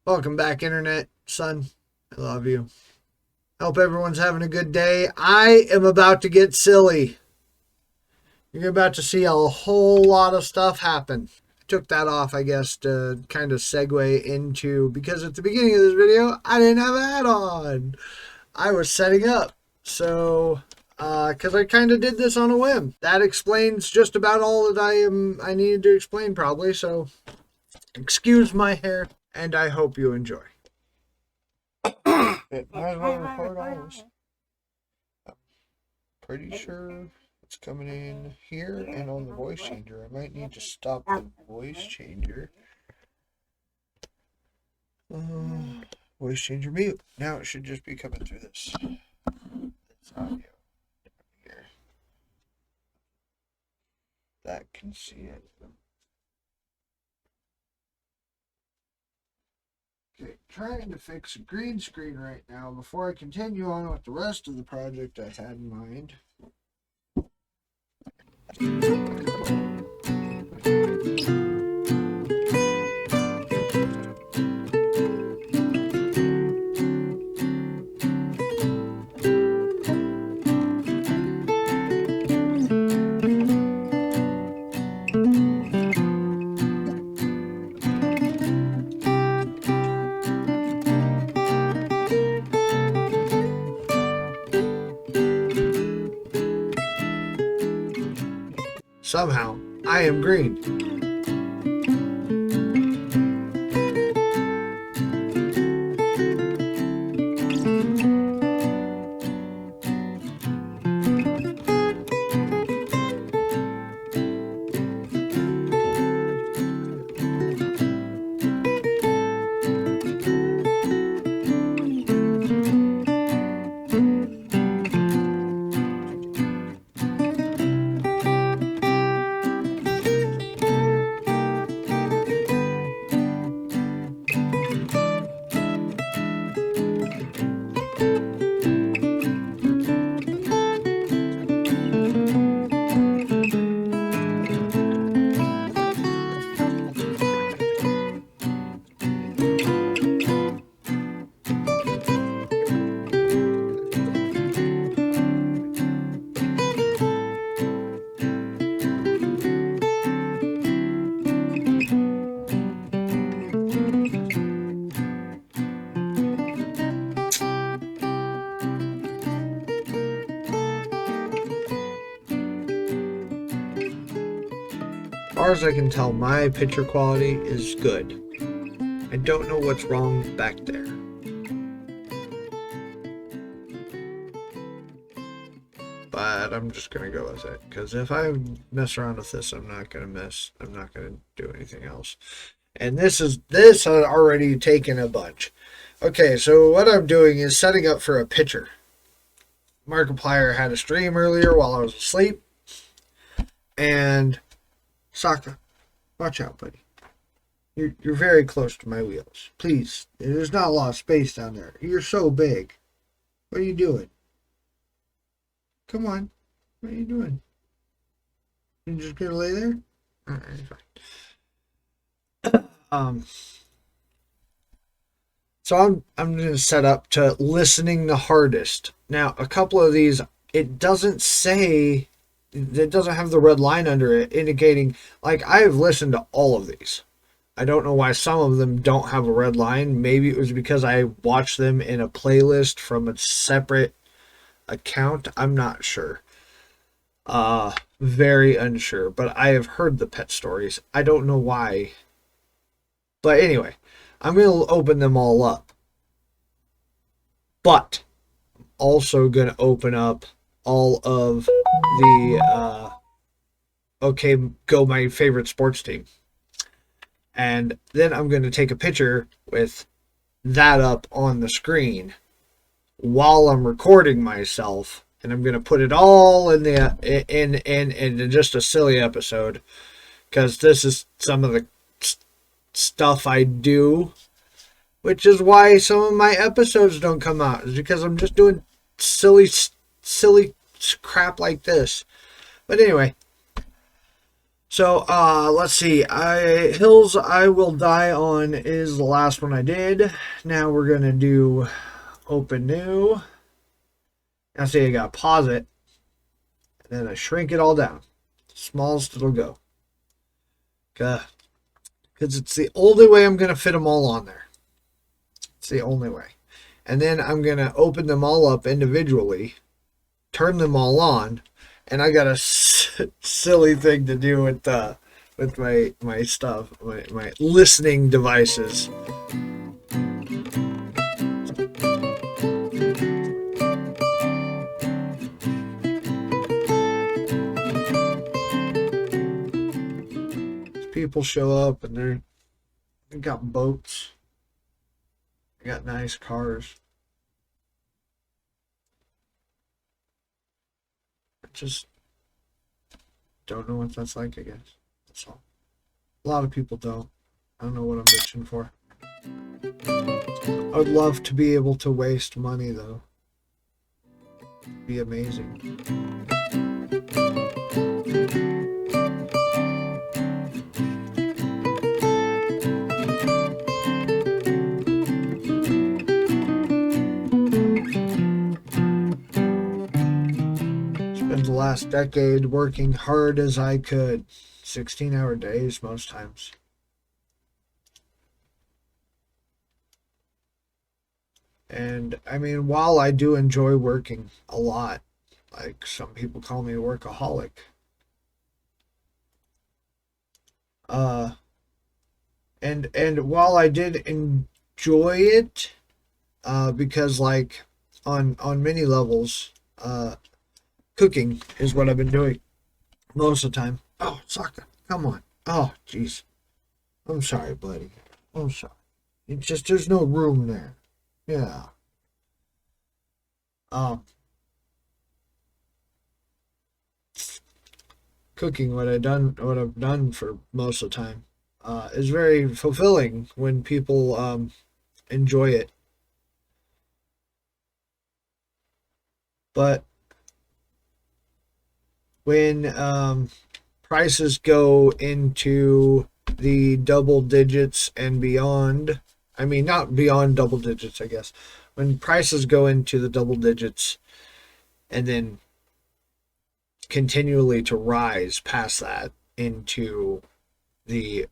Welcome back, Internet, son. I love you. Hope everyone's having a good day. I am about to get silly. You're about to see a whole lot of stuff happen. I took that off, I guess, to kind of segue into, because at the beginning of this video, I didn't have a hat on. I was setting up. So, because I kind of did this on a whim. That explains just about all that I needed to explain, probably. So, excuse my hair, and I hope you enjoy. It might as well record all this. I'm pretty sure it's coming in here and on the voice changer. I might need to stop the voice changer. Voice changer mute. Now it should just be coming through this. This audio here. That can see it. Okay, trying to fix a green screen right now before I continue on with the rest of the project I had in mind. Somehow, I am green. As far as I can tell, my picture quality is good. I don't know what's wrong back there. But I'm just gonna go with it, because if I mess around with this, I'm not gonna do anything else. And this had already taken a bunch. Okay, so what I'm doing is setting up for a picture. Markiplier had a stream earlier while I was asleep, and Sokka, watch out, buddy. You're very close to my wheels. Please, there's not a lot of space down there. You're so big. What are you doing? Come on. What are you doing? You're just gonna lay there? Alright, fine. So I'm gonna set up to listening the hardest. Now, a couple of these, it doesn't have the red line under it indicating, like, I have listened to all of these. I don't know why some of them don't have a red line. Maybe it was because I watched them in a playlist from a separate account. I'm not sure. Very unsure. But I have heard the pet stories. I don't know why. But anyway, I'm going to open them all up. But I'm also going to open up all of the okay, go my favorite sports team. And then I'm going to take a picture with that up on the screen while I'm recording myself, and I'm going to put it all in just a silly episode, because this is some of the stuff I do, which is why some of my episodes don't come out, is because I'm just doing silly crap like this. But anyway, So, let's see. Hills I Will Die On is the last one I did. Now we're gonna do open new. Now see, I gotta pause it, and then I shrink it all down. Smallest it'll go. Because it's the only way I'm gonna fit them all on there. It's the only way. And then I'm gonna open them all up individually, turn them all on, and I got a silly thing to do with my stuff, my listening devices. People show up and they got boats, they got nice cars. I just don't know what that's like, I guess. That's all. A lot of people don't. I don't know what I'm bitching for. I would love to be able to waste money, though. It'd be amazing. Spent the last decade working hard as I could. 16-hour days most times. And I mean, while I do enjoy working a lot, like some people call me a workaholic, and while I did enjoy it, because like on many levels, cooking is what I've been doing most of the time. Oh, Sokka, come on. Oh, jeez. I'm sorry, buddy. I'm sorry. It's just there's no room there. Yeah. Um, Cooking what I've done for most of the time, is very fulfilling when people enjoy it. But when prices go into the double digits and beyond, I mean, not beyond double digits, I guess. When prices go into the double digits and then continually to rise past that into the,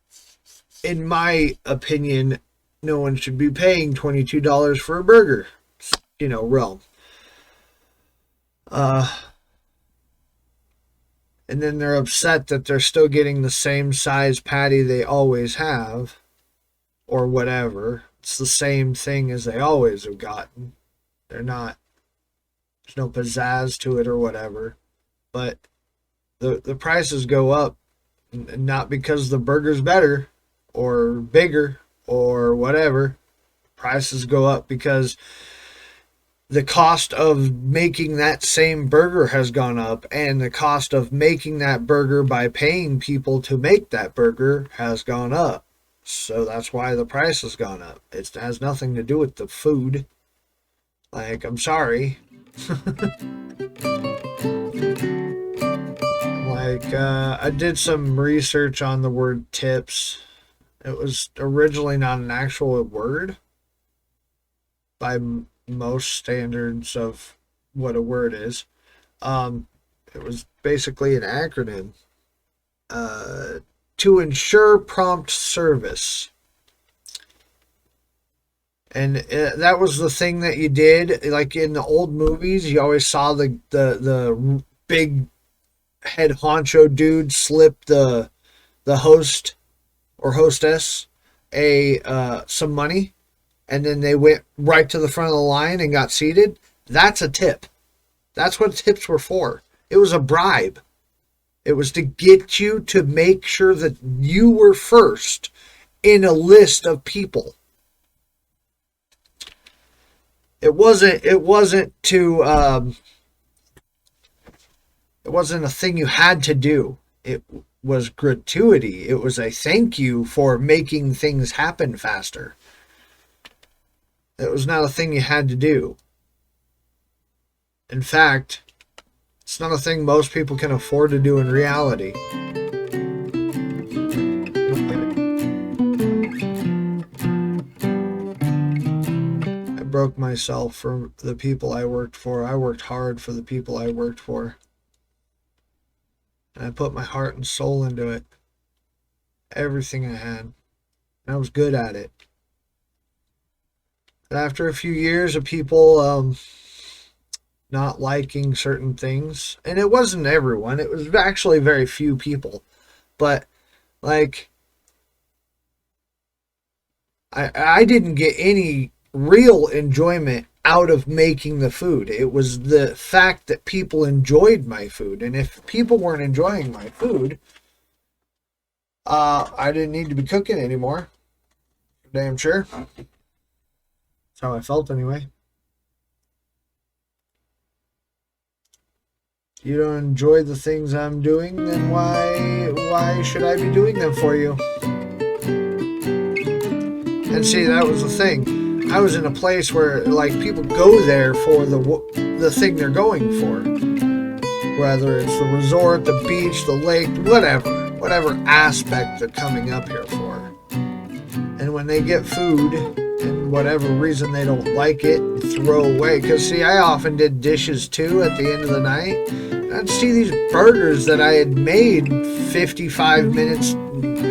in my opinion, no one should be paying $22 for a burger, realm. And then they're upset that they're still getting the same size patty they always have, or whatever. It's the same thing as they always have gotten. They're not, there's no pizzazz to it or whatever. But the prices go up, not because the burger's better or bigger or whatever. Prices go up because the cost of making that same burger has gone up, and the cost of making that burger by paying people to make that burger has gone up. So that's why the price has gone up. It has nothing to do with the food. Like, I'm sorry. I did some research on the word tips. It was originally not an actual word by most standards of what a word is. It was basically an acronym, to ensure prompt service. And that was the thing that you did. Like in the old movies, you always saw the big head honcho dude slip the host or hostess some money, and then they went right to the front of the line and got seated. That's a tip. That's what tips were for. It was a bribe. It was to get you to make sure that you were first in a list of people. It wasn't a thing you had to do. It was gratuity. It was a thank you for making things happen faster. It was not a thing you had to do. In fact, it's not a thing most people can afford to do in reality. broke myself for the people I worked for. I worked hard for the people I worked for. And I put my heart and soul into it. Everything I had. And I was good at it. And after a few years of people not liking certain things, and it wasn't everyone, it was actually very few people. But, like, I didn't get any real enjoyment out of making the food. It was the fact that people enjoyed my food. And if people weren't enjoying my food, I didn't need to be cooking anymore. Damn sure. That's how I felt anyway. You don't enjoy the things I'm doing, then why should I be doing them for you? And see, that was the thing. I was in a place where, like, people go there for the thing they're going for. Whether it's the resort, the beach, the lake, whatever aspect they're coming up here for. And when they get food, and whatever reason they don't like it, throw away. Because, see, I often did dishes, too, at the end of the night. And I'd see these burgers that I had made 55 minutes,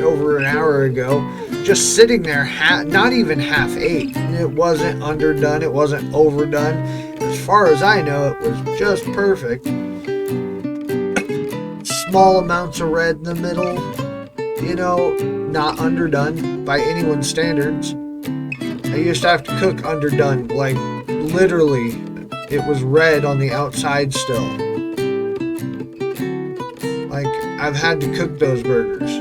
over an hour ago, just sitting there, not even half ate. It wasn't underdone. It wasn't overdone. As far as I know, it was just perfect. Small amounts of red in the middle. You know, not underdone by anyone's standards. I used to have to cook underdone. Like, literally, it was red on the outside still. Like, I've had to cook those burgers.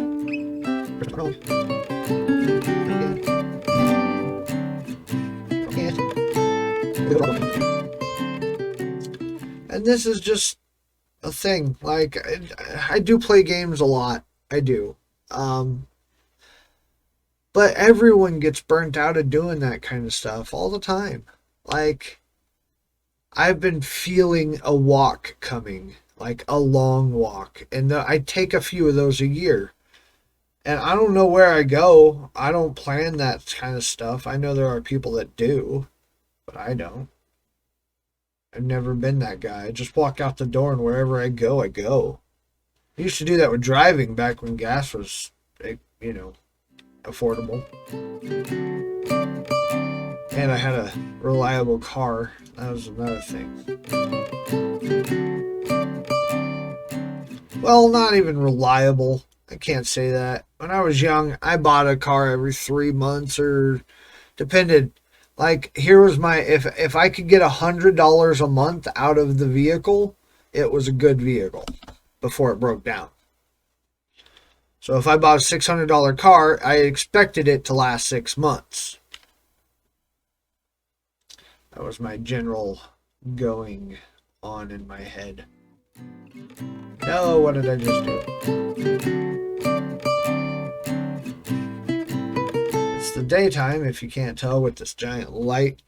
And this is just a thing. Like, I do play games a lot. I do. But everyone gets burnt out of doing that kind of stuff all the time. Like, I've been feeling a walk coming. Like, a long walk. And I take a few of those a year. And I don't know where I go. I don't plan that kind of stuff. I know there are people that do. But I don't. I've never been that guy. I just walk out the door and wherever I go, I go. I used to do that with driving back when gas was, you know, affordable. And I had a reliable car. That was another thing. Well, not even reliable. I can't say that. When I was young, I bought a car every 3 months or depended. Like, here was my, if I could get $100 a month out of the vehicle, it was a good vehicle before it broke down. So if I bought a $600 car, I expected it to last 6 months. That was my general going on in my head. No, what did I just do? It's the daytime, if you can't tell, with this giant light.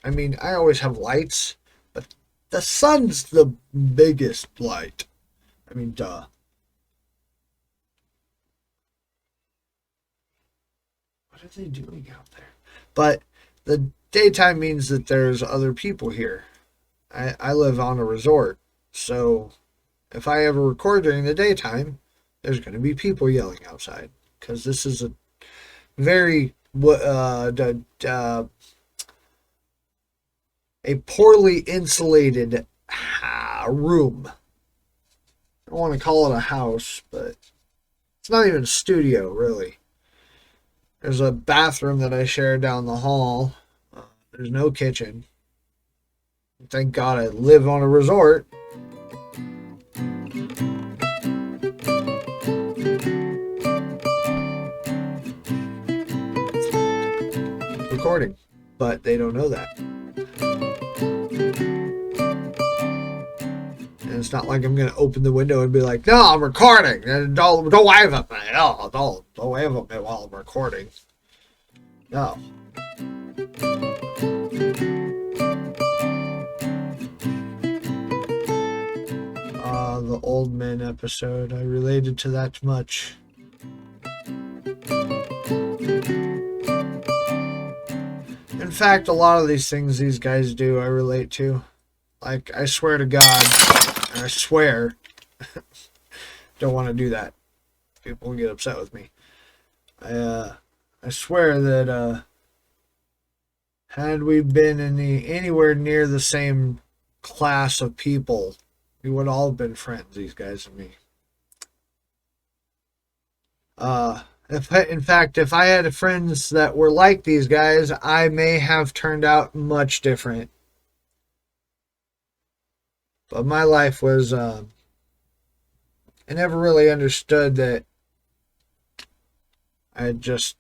I mean, I always have lights, but the sun's the biggest light. I mean, duh. What are they doing out there? But the daytime means that there's other people here. I live on a resort, so if I ever record during the daytime, there's going to be people yelling outside, because this is a very a poorly insulated room. I don't want to call it a house, but it's not even a studio, really. There's a bathroom that I share down the hall. There's no kitchen. Thank God I live on a resort. Recording, but they don't know that. And it's not like I'm going to open the window and be like, no, I'm recording. Don't wave at me. No, don't wave at me while I'm recording. No. The old man episode. I related to that much. And In fact, a lot of these things these guys do, I relate to. Like, I swear to God, and I swear, don't want to do that. People will get upset with me. I swear that had we been in anywhere near the same class of people, we would all have been friends, these guys and me. In fact, if I had friends that were like these guys, I may have turned out much different. But my life was, I never really understood that I had just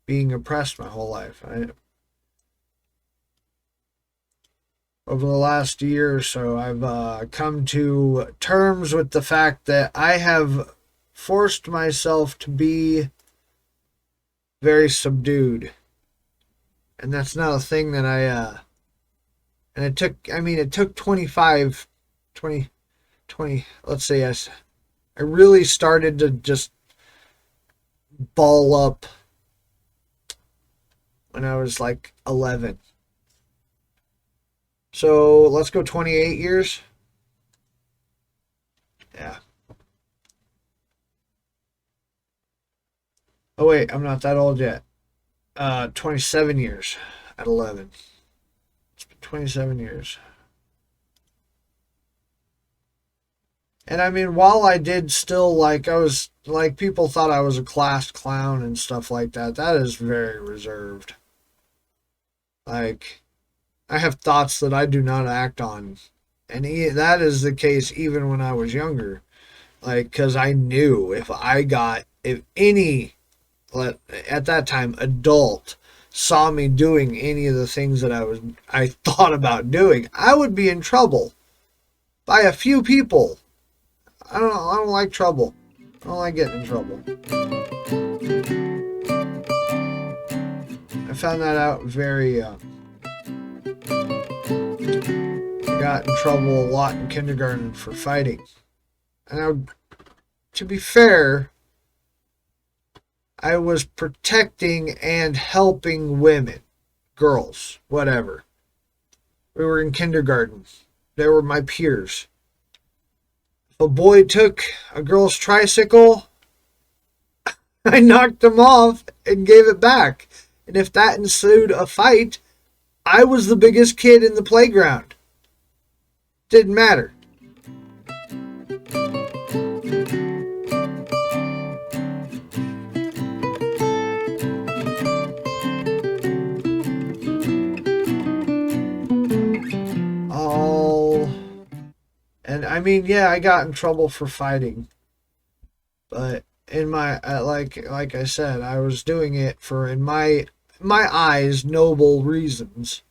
being oppressed my whole life. Over the last year or so, I've come to terms with the fact that I have forced myself to be very subdued. And that's not a thing that and it took 25, 20, 20, let's say I really started to just ball up when I was like 11. So let's go 28 years. Yeah. Oh wait, I'm not that old yet. 27 years at 11. It's been 27 years. And I mean, while I did still, like, I was, like, people thought I was a class clown and stuff like that. That is very reserved. Like, I have thoughts that I do not act on. And that is the case even when I was younger. Like, because I knew if any, at that time, adult saw me doing any of the things that I thought about doing, I would be in trouble by a few people. I don't know. I don't like trouble. I don't like getting in trouble. I found that out very I got in trouble a lot in kindergarten for fighting. And to be fair, I was protecting and helping women, girls, whatever. We were in kindergarten. They were my peers. If a boy took a girl's tricycle, I knocked him off and gave it back. And if that ensued a fight, I was the biggest kid in the playground. Didn't matter. And I mean, yeah, I got in trouble for fighting, but in my like I said, I was doing it for, in my eyes, noble reasons.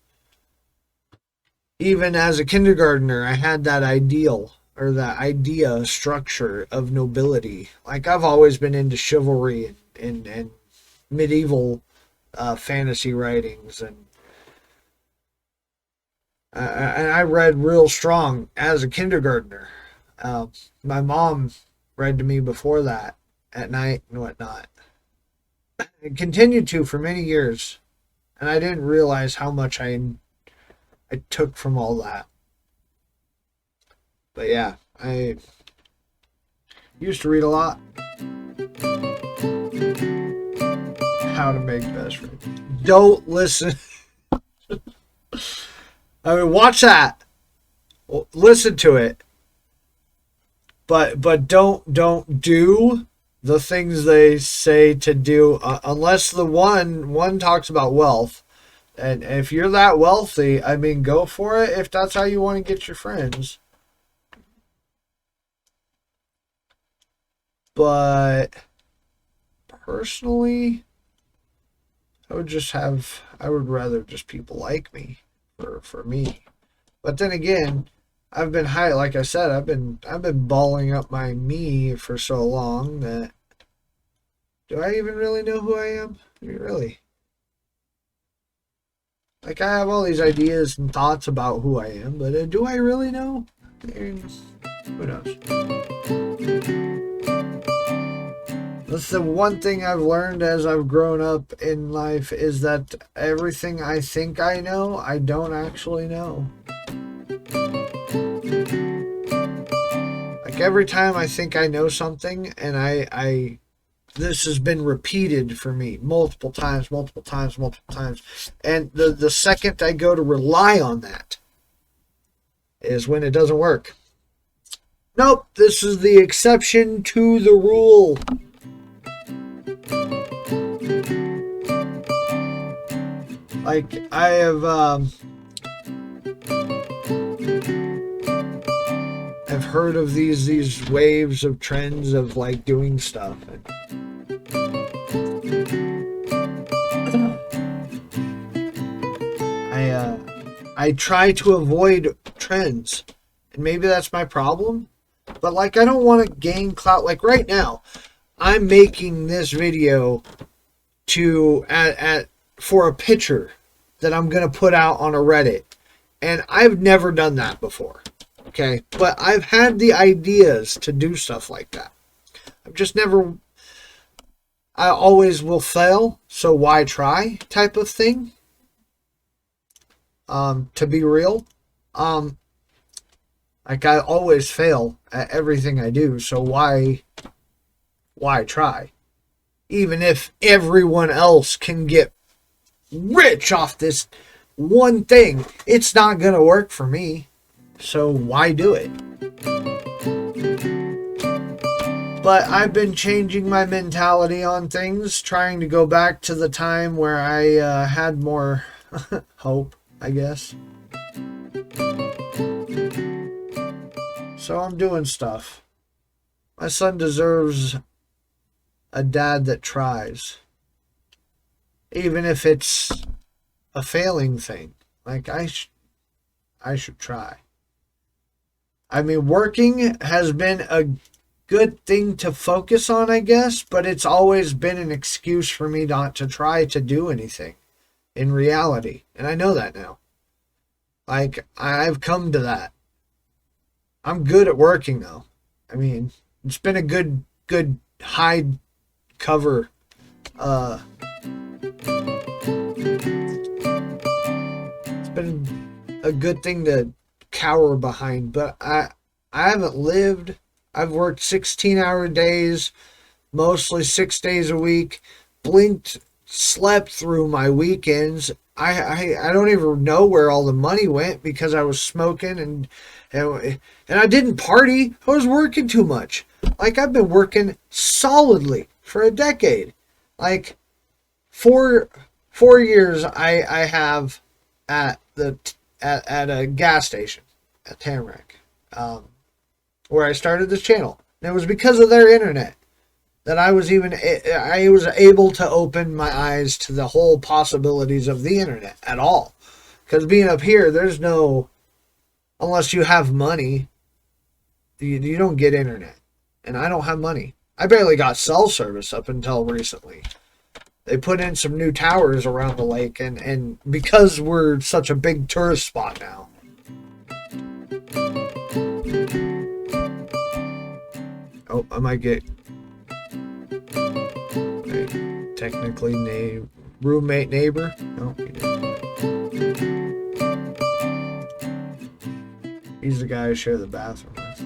Even as a kindergartner, I had that ideal, or that idea structure of nobility. Like, I've always been into chivalry and medieval fantasy writings, and I read real strong as a kindergartner. My mom read to me before that at night and whatnot. It continued to for many years, and I didn't realize how much I took from all that. But yeah, I used to read a lot. How to Make Best Friends. Don't listen. I mean, watch that. Listen to it. But don't do the things they say to do unless the one talks about wealth. And if you're that wealthy, I mean, go for it if that's how you want to get your friends. But personally, I would rather just people like me for me. But then again, I've been like I said, I've been balling up my me for so long that, do I even really know who I am? I mean, really? Like, I have all these ideas and thoughts about who I am, but do I really know? I mean, who knows? That's the one thing I've learned as I've grown up in life, is that everything I think I know, I don't actually know. Like every time I think I know something, and I this has been repeated for me multiple times, and the second I go to rely on that is when it doesn't work. Nope, this is the exception to the rule. Like I have I've heard of these waves of trends of like doing stuff, and I try to avoid trends, and maybe that's my problem. But like I don't want to gain clout. Like right now, I'm making this video to at for a picture that I'm gonna put out on a Reddit, and I've never done that before. Okay, but I've had the ideas to do stuff like that. I've just never. I always will fail, so why try? Type of thing. To be real, like I always fail at everything I do, so why try? Even if everyone else can get rich off this one thing, it's not gonna work for me. So why do it? But I've been changing my mentality on things, trying to go back to the time where I had more hope, I guess. So I'm doing stuff. My son deserves a dad that tries. Even if it's a failing thing. Like I should try. I mean, working has been a good thing to focus on, I guess, but it's always been an excuse for me not to try to do anything in reality. And I know that now. Like, I've come to that. I'm good at working, though. I mean, it's been a good hide cover. It's been a good thing to cower behind, but I haven't lived. I've worked 16-hour days, mostly 6 days a week, slept through my weekends. I don't even know where all the money went because I was smoking and I didn't party. I was working too much. Like I've been working solidly for a decade. Like 4 years I have at a gas station at Tamarack, where I started this channel. And it was because of their internet that I was able to open my eyes to the whole possibilities of the internet at all. Because being up here, there's no, unless you have money, you don't get internet. And I don't have money. I barely got cell service up until recently. They put in some new towers around the lake, and because we're such a big tourist spot now. Oh, I might get technically roommate neighbor. No, he didn't. He's the guy I share the bathroom with.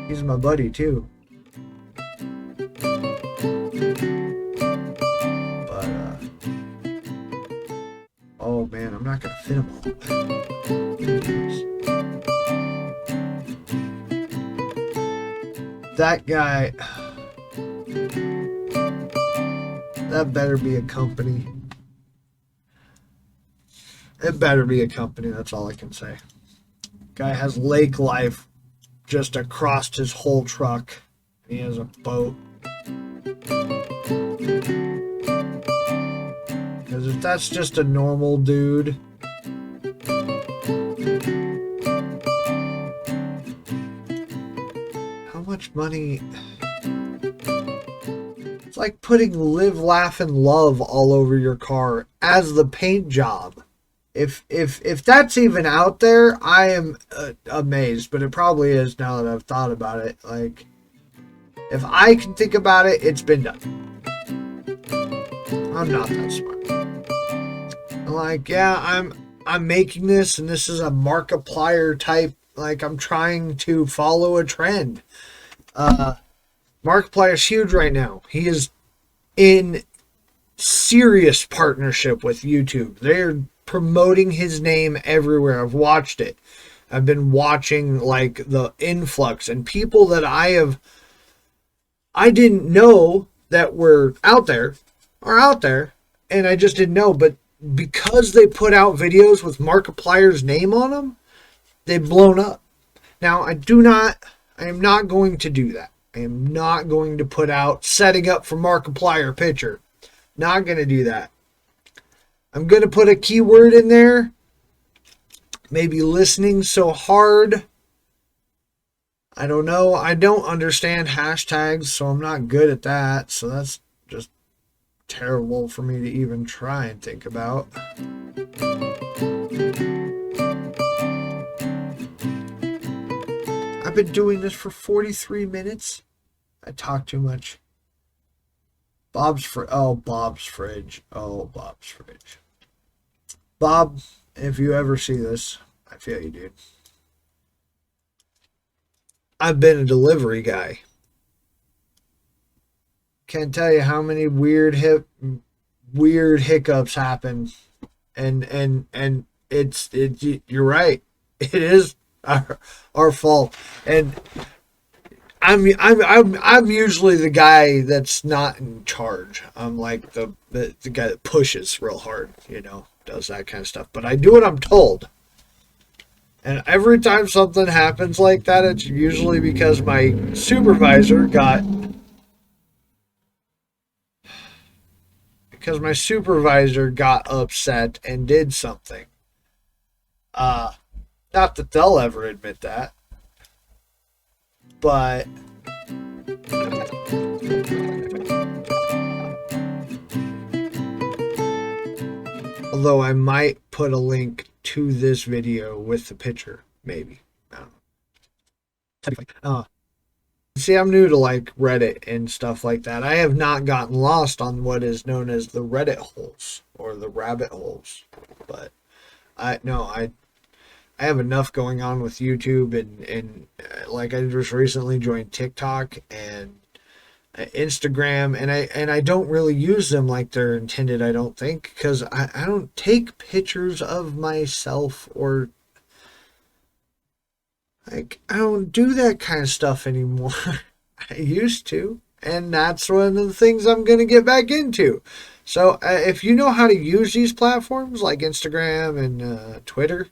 He's my buddy too. But oh man, I'm not gonna fit them all. That guy, that better be a company. It better be a company, that's all I can say. Guy has lake life just across his whole truck. He has a boat. Because if that's just a normal dude, how much money? It's like putting live, laugh, and love all over your car as the paint job. If that's even out there, I am amazed. But it probably is now that I've thought about it. Like, If I can think about it, it's been done. I'm not that smart. Like, yeah, I'm making this, and this is a Markiplier type. Like, I'm trying to follow a trend. Markiplier's huge right now. He is in serious partnership with YouTube. They're promoting his name everywhere. I've watched it. I've been watching like the influx and people that I didn't know that were out there are out there, and I just didn't know. But because they put out videos with Markiplier's name on them, they've blown up. Now I am not going to do that. I am not going to put out setting up for Markiplier picture. Not going to do that. I'm going to put a keyword in there. Maybe listening so hard. I don't know. I don't understand hashtags, so I'm not good at that. So that's just terrible for me to even try and think about. I've been doing this for 43 minutes. I talk too much. Bob's fridge. Oh, Bob's fridge. Bob, if you ever see this, I feel you, dude. I've been a delivery guy. Can't tell you how many weird hiccups happen, and it's you're right. It is our fault, and I'm usually the guy that's not in charge. I'm like the guy that pushes real hard, does that kind of stuff. But I do what I'm told. And every time something happens like that, it's usually because my supervisor got upset and did something. Not that they'll ever admit that. But although I might put a link to this video with the picture, maybe. I don't know. See, I'm new to like Reddit and stuff like that. I have not gotten lost on what is known as the Reddit holes or the rabbit holes. But I have enough going on with YouTube and like I just recently joined TikTok and Instagram, and I don't really use them like they're intended, I don't think, because I don't take pictures of myself, or like I don't do that kind of stuff anymore. I used to, and that's one of the things I'm going to get back into. So if you know how to use these platforms like Instagram and Twitter,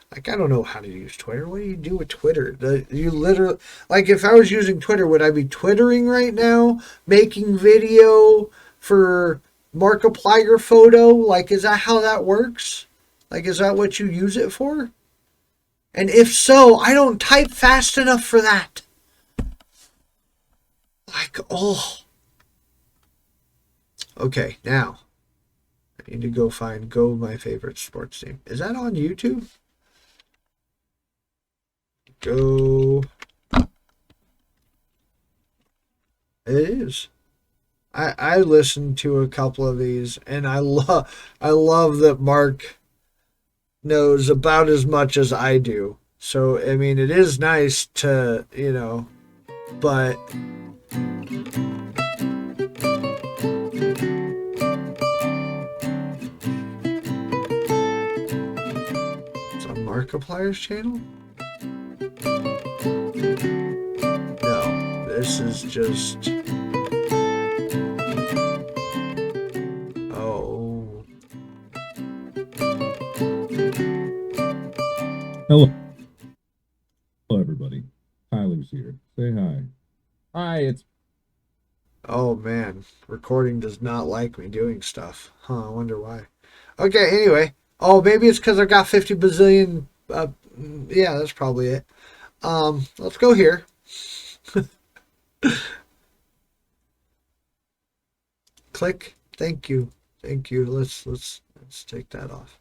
like, I don't know how to use Twitter. What do you do with Twitter? You literally, like, if I was using Twitter, would I be Twittering right now, making video for Markiplier photo? Like, is that how that works? Like, is that what you use it for? And if so, I don't type fast enough for that. Like, oh. Okay, now, I need to go find Go My Favorite Sports Team. Is that on YouTube? Go. It is. I listened to a couple of these, and I love that Mark knows about as much as I do. So I mean, it is nice to but it's on Markiplier's channel. No, this is just. Oh. Hello. Hello, everybody. Tyler's here. Say hi. Hi, it's. Oh man, recording does not like me doing stuff. Huh, I wonder why. Okay, anyway. Oh, maybe it's because I got 50 bazillion. Yeah, that's probably it. Let's go here. Click. Thank you. Let's take that off.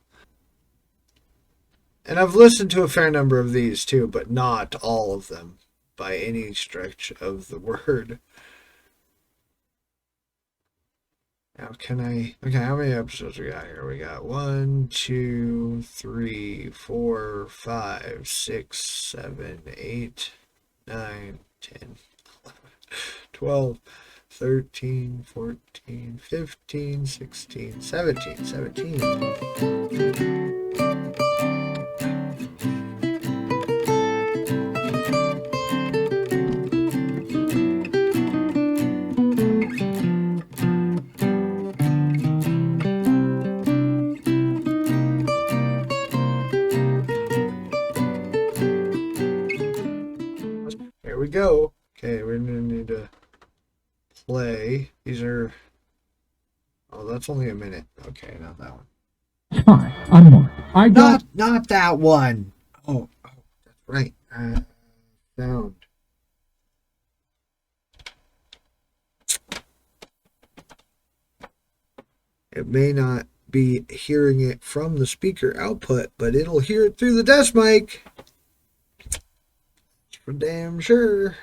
And I've listened to a fair number of these too, but not all of them. by any stretch of the word. Now, can I? Okay, how many episodes we got here? We got 1, 2, 3, 4, 5, 6, 7, 8, 9, 10, 11, 12, 13, 14, 15, 16, 17. 17. There we go. Okay, we're gonna need to play. These are. Oh, that's only a minute. Okay, not that one. Hi, I'm Mark. I got Not that one. Oh, that's right. Sound. It may not be hearing it from the speaker output, but it'll hear it through the desk mic. For damn sure.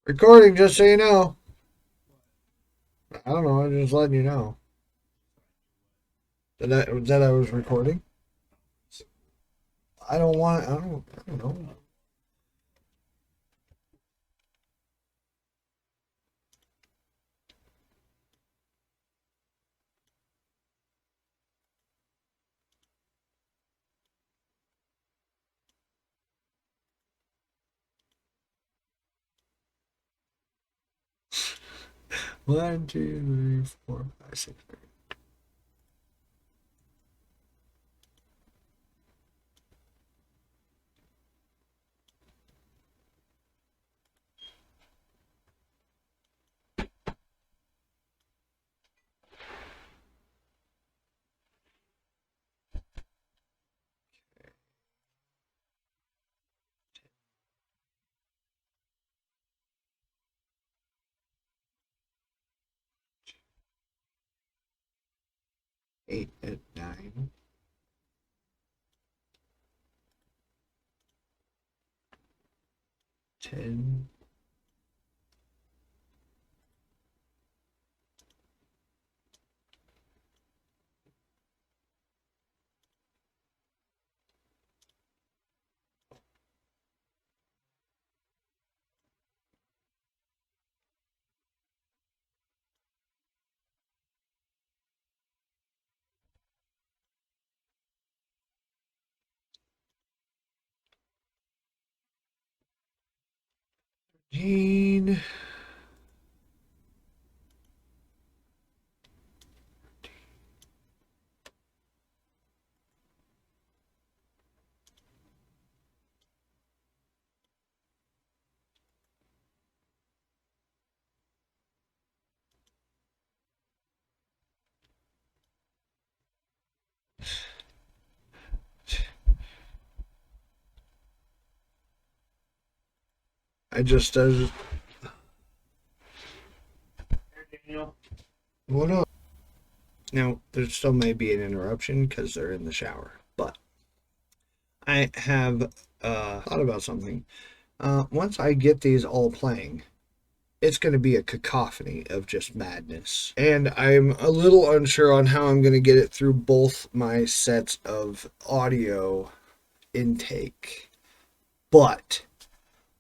Recording, just so you know. I don't know. I'm just letting you know that I was recording. I don't know. One, two, 3, 4, 5, 6, 7. 8 and 9. 10. Gene. I just what up? Now there still may be an interruption because they're in the shower, but I have thought about something. Once I get these all playing, it's going to be a cacophony of just madness. And I'm a little unsure on how I'm going to get it through both my sets of audio intake. But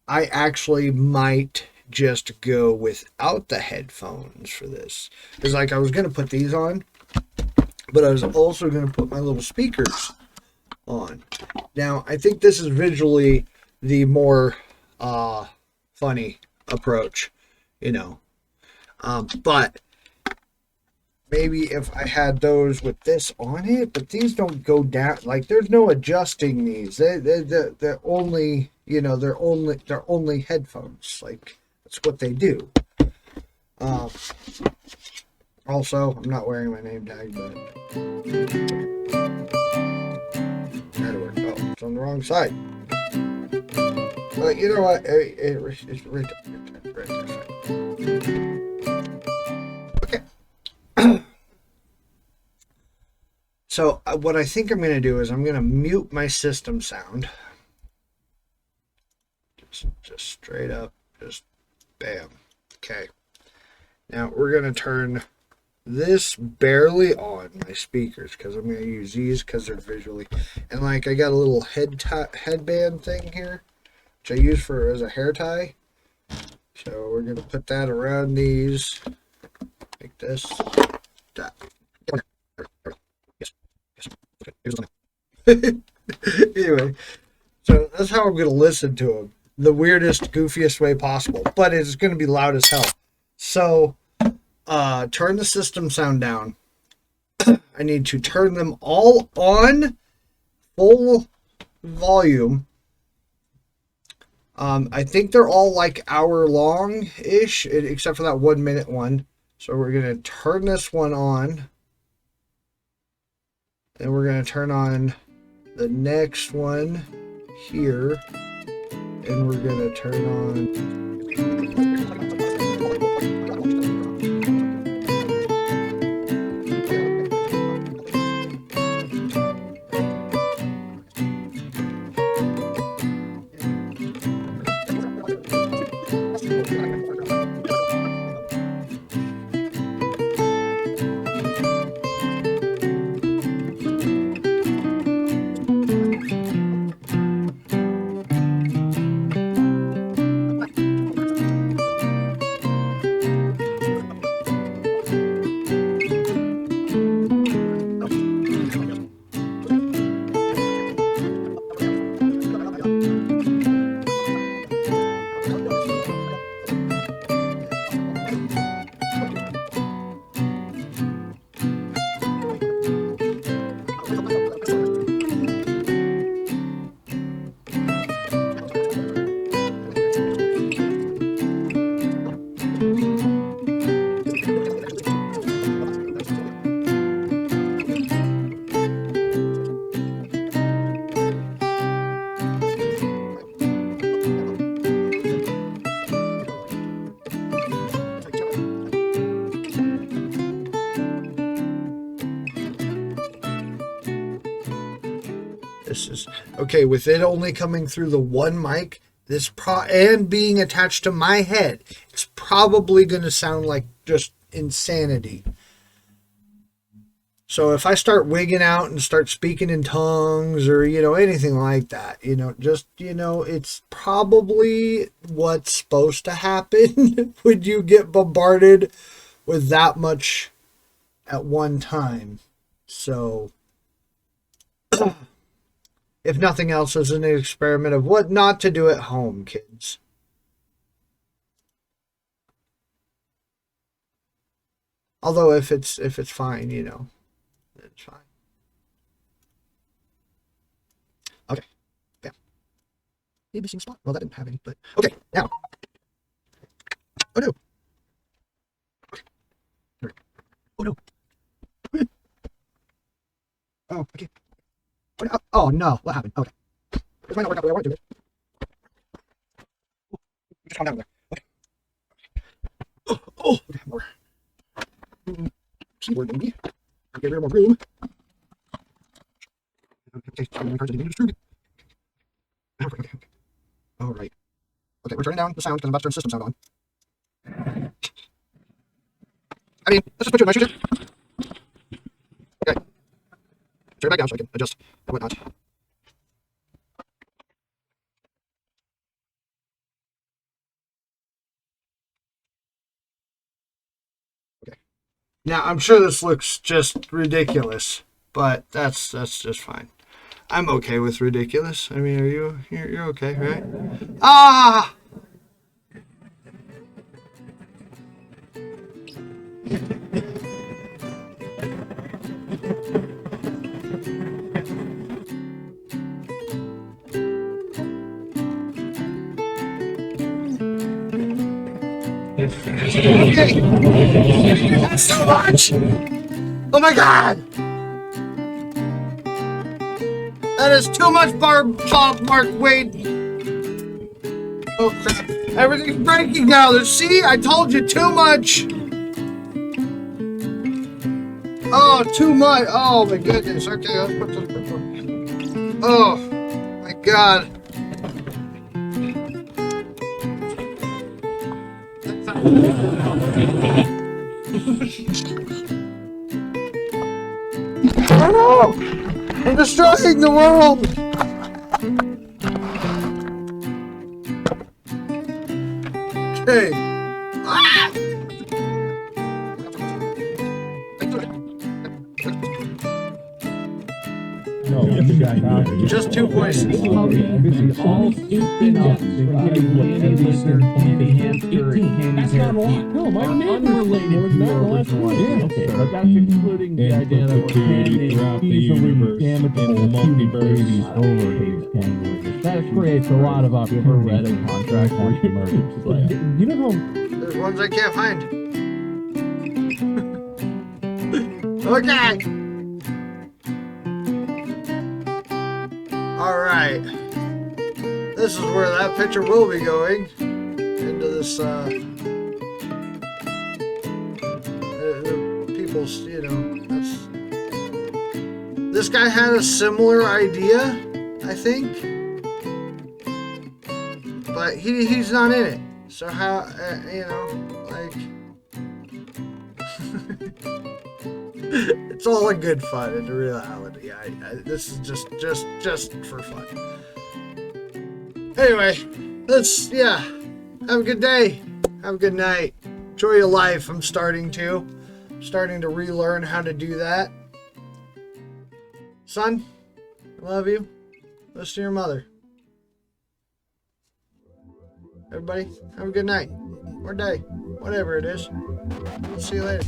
I actually might just go without the headphones for this. Because, like, I was going to put these on, but I was also going to put my little speakers on. Now, I think this is visually the more funny approach, you know. But maybe if I had those with this on it, but these don't go down. Like, there's no adjusting these. They're only, you know, they're only headphones. Like, that's what they do. Um, also, I'm not wearing my name tag, but that'll work. Oh, it's on the wrong side. But you know what? It's right there. Right there. Okay. So what I think I'm going to do is I'm going to mute my system sound. Just straight up. Just bam. Okay. Now we're going to turn this barely on my speakers because I'm going to use these because they're visually. And like I got a little headband thing here, which I use for as a hair tie. So we're going to put that around these like this. That. Yes. Yes. Anyway, so that's how I'm going to listen to them. The weirdest, goofiest way possible. But it's going to be loud as hell. So, turn the system sound down. I need to turn them all on full volume. I think they're all like hour long-ish, except for that 1 minute one. So we're going to turn this one on. And we're going to turn on the next one here. And we're going to turn on... This is okay with it only coming through the one mic. And being attached to my head, it's probably going to sound like just insanity. So if I start wigging out and start speaking in tongues or anything like that, it's probably what's supposed to happen when you get bombarded with that much at one time. So. If nothing else, as an experiment of what not to do at home, kids. Although if it's fine, it's fine. Okay. Yeah. A missing spot. Well, that didn't have any, but okay. Now. Oh no. Okay. Oh no. Oh, okay. Oh no, what happened? Okay. This might not work out the way I want it to. Just calm down there. Okay. Oh, okay, more. Keyboard maybe. Get rid of more room. Okay, so my cards are being destroyed. Okay. Alright. Okay, we're turning down the sound because I'm about to turn system sound on. I mean, let's just put you in my shoes here. Okay. Turn it back down so I can adjust and whatnot. Okay. Now I'm sure this looks just ridiculous, but that's just fine. I'm okay with ridiculous. I mean, you're okay, right? Ah! Okay. That's so much! Oh my god! That is too much Barb Top Mark Wade. Oh crap. Everything's breaking now. See, I told you too much. Oh, too much. Oh my goodness. Okay, let's put this. Oh my god. Oh no! I'm destroying the world! Okay. Ah! No, Just 2 voices. All spin offs from Candy Wizard, Candy Hamster, and Candy Hair No, my are neighbors unrelated to more than your that last original week. idea. Yeah. Okay, but that's excluding the idea that we're handing throughout the easily universe, damageable in the human multiverse. babies over his kangaroos. That creates a lot of opportunity. Read a contract where you murdered. You know how There's ones I can't find. Okay. Alright. This is where that picture will be going. Into this, people's, you know, that's... This guy had a similar idea, I think. But he's not in it. So how, you know, like... It's all in good fun in reality. This is just for fun. Anyway, yeah. Have a good day. Have a good night. Enjoy your life. I'm starting to relearn how to do that. Son, I love you. Listen to your mother. Everybody, have a good night or day, whatever it is. I'll see you later.